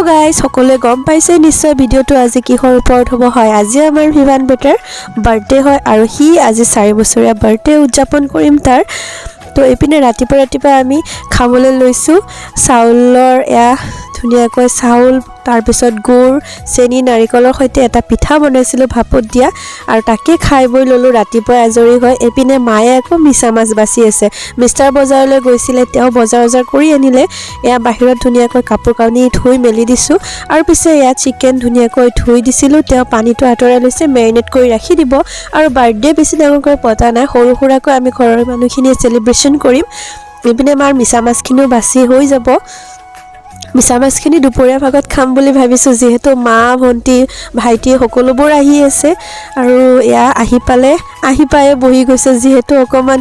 Guys সকলোৱে গম পাইছে নিশ্চয় ভিডিঅ'টো আজি কিহৰ ওপৰত হ'ব হয় আজি আমাৰ ভিভান বেটাৰ বাৰ্থডে হয় আৰু সি আজি 4 বছৰীয়া বাৰ্থডে উদযাপন কৰিম তাৰ তো এপিনে ৰাতিপুৱা আমি খাবলৈ লৈছো চাউলৰ এয়া ধুনিয়াকৈ চাউল তাৰ পিছত গুড় চেনি নাৰিকলৰ সৈতে এটা পিঠা বনাইছিলো ভাপত দিয়া আৰু তাকে খাই বৈ ললো ৰাতিপুৱা আজৰি হয় এপিনে মায়ে আকৌ মিছা মাছ বাছি আছে মিষ্টাৰ বজাৰলৈ গৈছিলে তেওঁ বজাৰ কৰি আনিলে এয়া বাহিৰত ধুনিয়াকৈ কাপোৰ কানি ধুই মেলি দিছো আৰু পিছে এয়া চিকেন ধুনিয়াকৈ ধুই দিছিলো তেওঁ পানীটো আঁতৰাই লৈছে মেৰিনেট কৰি ৰাখি দিব আৰু বাৰ্থডে বেছি ডাঙৰকৈ পতা নাই সৰু সুৰাকৈ আমি ঘৰৰ মানুহখিনিয়ে সেলিব্ৰেশন কৰিম এপিনে মাৰ মিছা মাছখিনিও বাছি হৈ যাব মিছা মাছখিনি দুপৰীয়া ভাগত খাম বুলি ভাবিছো যেহেতু মা ভন্টি ভাইটি সকলোবোৰ আহি আছে আৰু এয়া আহি পায়ে বহি গৈছে যেহেতু অকমান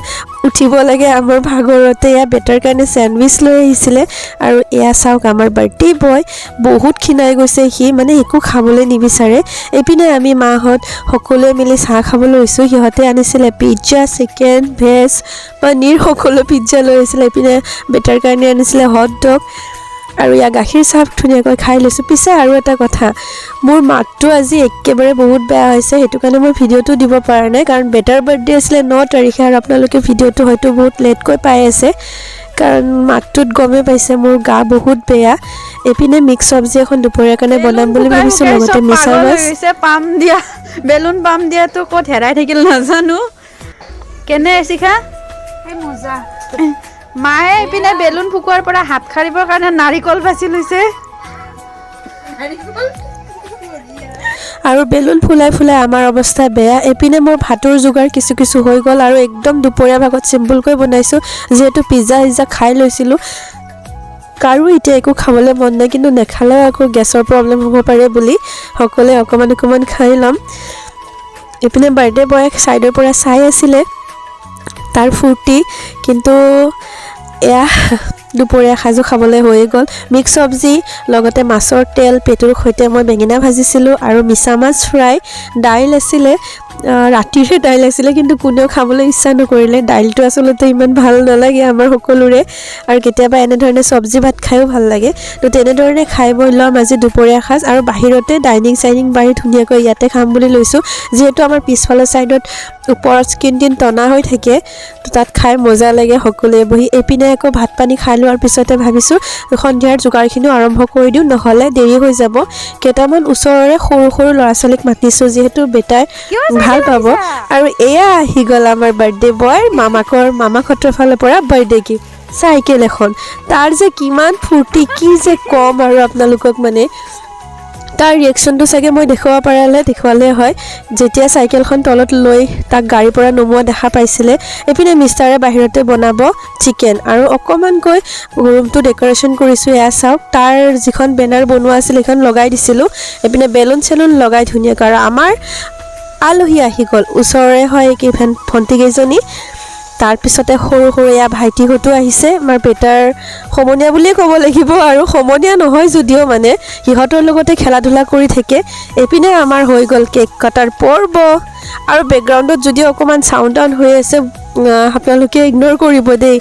উঠিব লাগে আমাৰ ভাগৰতে এয়া বেটাৰ কাৰণে স্যান্ডউইচ লৈ আহিছিলে আৰু এয়া চাওক আমাৰ বাৰ্থডে বয় বহুত খিনাই গৈছে সি মানে একো খাবলৈ নিবিচাৰে এপিনে আমি মাহত সকলোৱে মিলি চাহ খাবলৈ লৈছো সিহঁতে আনিছিলে পিজ্জা চিকেন ভেজ পনীৰ সকলো পিজ্জা লৈ আহিছিলে এপিনে বেটাৰ কাৰণে আনিছিলে হট ডগ আৰু ইয়া গাখীৰ চাহ ধুনিয়াকৈ খাই লৈছো পিছে আৰু এটা কথা মোৰ মাতটো আজি একেবাৰে বহুত বেয়া হৈছে হেতু কাৰণে মই ভিডিওটো দিব পৰা নাই কাৰণ বেটাৰ বাৰ্থডে আছিল 9 তাৰিখে আৰু আপোনালোকে ভিডিওটো হয়তো বহুত লেটকৈ পাই আছে কাৰণ মাতটোত গমে পাইছে মোৰ গা বহুত বেয়া এপিনে মিক্স সবজি এখন দুপৰীয়া কাৰণে বনাম বুলি ভাবিছো লগতে মিছা মাছ পাম দিয়া বেলুন পাম দিয়া তো কত হেৰাই থাকিল নাজানো কেনে শিখা এই মজা মায়ে পিনে বেলুন ফুকুৱাৰ পৰা হাত খাৰিবৰ কাৰণে নাৰিকল বাছি লৈছে আৰু বেলুন ফুলাই আমাৰ অৱস্থা বেয়া এপিনে মোৰ ভাতৰ যোগাৰ কিছু হৈ গল আৰু একদম দুপৰীয়া ভাগত সিম্পলকৈ বনাইছো যেহেতু পিজ্জা খাই লৈছিলো কাৰো এতিয়া একো খাবলৈ মন নাই কিন্তু নেখালে আকৌ গেছৰ প্ৰব্লেম হ'ব পাৰে বুলি সকলে অকমান খাই লম এপিনে বাৰ্থডে বয় সাইডৰ পৰা চাই আছিলে তাৰ ফুৰ্তি কিন্তু এয়া দুপৰীয়া সাজু খাবলৈ হৈ গল মিক্স সবজি লগতে মাছৰ তেল পেটুৰ সৈতে মই বেঙেনা ভাজিছিলো আৰু মিছা মাছ ফ্ৰাই দাইল আছিলে ৰাতিৰে দাইল আছিলে কিন্তু কোনেও খাবলৈ ইচ্ছা নকৰিলে দাইলটো আসলতে ইমান ভাল নালাগে আমাৰ সকলোৰে আৰু কেতিয়াবা এনে ধৰণে সবজি ভাত খাইও ভাল লাগে তো তেনে ধৰণে খাই বৈ লম আজি দুপৰীয়া সাজ আৰু বাহিৰতে ডাইনিং বাঢ়ি ধুনিয়াকৈ ইয়াতে খাম বুলি লৈছো যেহেতু আমাৰ পিছফালৰ সাইডত ওপৰত স্কিন টনা হৈ থাকে তো তাত খাই মজা লাগে সকলোৱে বহি এপিনে আকৌ ভাত পানী খাই লোৱাৰ পিছতে ভাবিছো সন্ধিয়াৰ যোগাৰখিনি আৰম্ভ কৰি দিও নহলে দেৰি হৈ যাব কেটামান ওচৰৰে সৰু ল'ৰা ছোৱালীক মাতিছো যেহেতু বেটাই ভাল পাব আৰু এয়া আহি গল আমাৰ বাৰ্থডে বয় মামাকৰ ফালৰ পৰা বাৰ্থডে গিফ্ট সাইকেল এখন তাৰ যে কিমান ফুৰ্তি কি যে কম আৰু আপোনালোকক মানে তাৰ ৰিয়েকশনটো চাগে মই দেখুৱালে হয় যেতিয়া সাইকেলখন তলত লৈ তাক গাড়ীৰ পৰা নমুৱা দেখা পাইছিলে এপিনে মিষ্টাৰে বাহিৰতে বনাব চিকেন আৰু অকমানকৈ ৰুমটো ডেকোৰেশন কৰিছো এয়া চাওক তাৰ যিখন বেনাৰ বনোৱা আছিল এখন লগাই দিছিলো এপিনে বেলুন চেলুন লগাই ধুনিয়াকৈ আৰু আমাৰ আলহী আহি গল ওচৰৰে হয় কি ভন্টি কেইজনী তাৰ পিছতে সৰু এয়া ভাইটি হতো আহিছে আমাৰ বেটাৰ সমনীয়া বুলিয়ে ক'ব লাগিব আৰু সমনীয়া নহয় যদিও মানে হিহঁতৰ লগতে খেলা ধুলা কৰি থাকে এপিনে আমাৰ হৈ গল কেক কাটাৰ পৰ্ব আৰু বেকগ্ৰাউণ্ডত যদিও অকমান সাউন্ড ডাউন হৈ আছে আপোনালোকে ইগনোৰ কৰিব দেই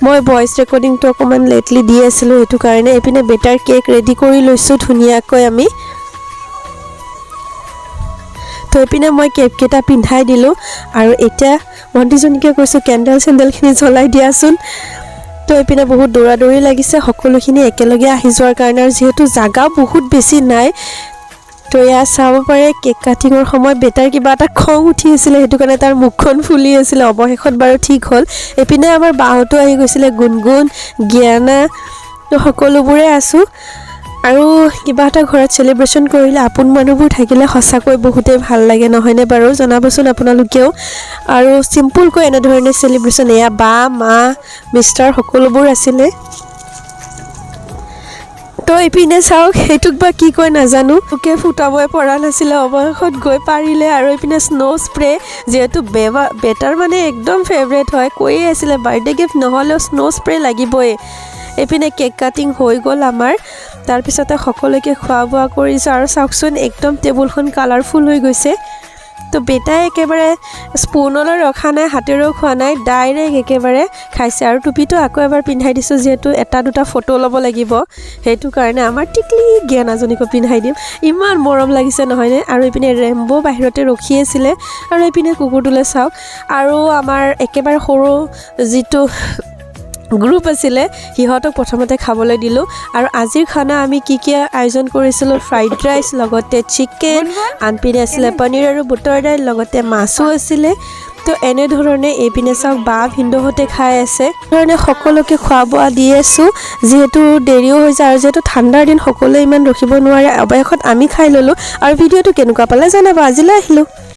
মই ভয়েস ৰেকৰ্ডিংটো অকমান লেটলি দি আছিলো হেতু কাৰণে এপিনে বেটাৰ কেক ৰেডি কৰি লৈছো ধুনিয়াকৈ আমি তো এপিনে মই কেক কেটা পিন্ধাই দিলো আৰু এতিয়া ভন্টিজনীকে কৈছো কেন্ডেলখিনি জ্বলাই দিয়াচোন তো এপিনে বহুত দৌৰা লাগিছে সকলোখিনি একেলগে আহি যোৱাৰ কাৰণে আৰু যেহেতু জাগা বহুত বেছি নাই তো এয়া চাব পাৰে কেক কাটিঙৰ সময় বেটাৰ কিবা এটা খং উঠি আছিল হেতু কাৰণে তাৰ মুখখন ফুলি আছিল অৱশেষত বাৰু ঠিক হ'ল এপিনে আমাৰ বাহতো আহি গৈছিলে গুণগুণ জ্ঞানা তো সকলোবোৰে আছো আৰু কিবা এটা ঘৰত সেলিব্ৰেশন কৰিলে আপোন মানুহবোৰ থাকিলে সঁচাকৈ বহুতেই ভাল লাগে নহয়নে বাৰু জনাবচোন আপোনালোকেও আৰু সিম্পলকৈ এনে ধৰণে সেলিব্ৰেশন এয়া বা মা মিষ্টাৰ সকলোবোৰ আছিলে তো এপিনে চাওক হেতুক বা কি কয় নাজানো ওকে ফুটাবই পৰা নাছিলে অৱশেষত গৈ পাৰিলে আৰু এপিনে স্নো স্প্ৰে যেহেতু বেটাৰ মানে একদম ফেভাৰিট হয় কৈয়ে আছিলে বাৰ্থডে গিফ্ট নহলেও স্নো স্প্ৰে লাগিবই এপিনে কেক কাটিং হৈ গল আমাৰ তাৰ পিছতে সকলোকে খোৱা বোৱা কৰিছো আৰু চাওকচোন একদম টেবুলখন কালাৰফুল হৈ গৈছে তো বেটাই একেবাৰে স্পুনলৈ ৰখা নাই, হাতেৰেও খোৱা নাই, ডাইৰেক্ট একেবাৰে খাইছে। আৰু টুপিটো আকৌ এবাৰ পিন্ধাই দিছোঁ, যিহেতু এটা দুটা ফটো ল'ব লাগিব, সেইটো কাৰণে আমাৰ টিকলি জ্ঞানাজনীকো পিন্ধাই দিম। ইমান মৰম লাগিছে নহয়নে? আৰু এইপিনে ৰেম্বো বাহিৰতে ৰখি আছিলে, আৰু এইপিনে কুকুৰটোলৈ চাওক। আৰু আমাৰ একেবাৰে সৰু যিটো গ্ৰুপ আছিলে সিহঁতক প্ৰথমতে খাবলৈ দিলোঁ। আৰু আজিৰ খানা আমি কি আয়োজন কৰিছিলোঁ, ফ্ৰাইড ৰাইচ লগতে চিকেন, আনপিনে আছিলে পনীৰ আৰু বুটৰ দাইল, লগতে মাছো আছিলে। তো এনেধৰণে এইপিনে চাওক বা ভিনদেউহঁতে খাই আছে। ধৰণে সকলোকে খোৱা বোৱা দি আছোঁ, যিহেতু দেৰিও হৈছে আৰু যিহেতু ঠাণ্ডাৰ দিন সকলোৱে ইমান ৰখিব নোৱাৰে। অৱশেষত আমি খাই ল'লোঁ। আৰু ভিডিঅ'টো কেনেকুৱা পালে জনাবা। আজিলৈ আহিলোঁ।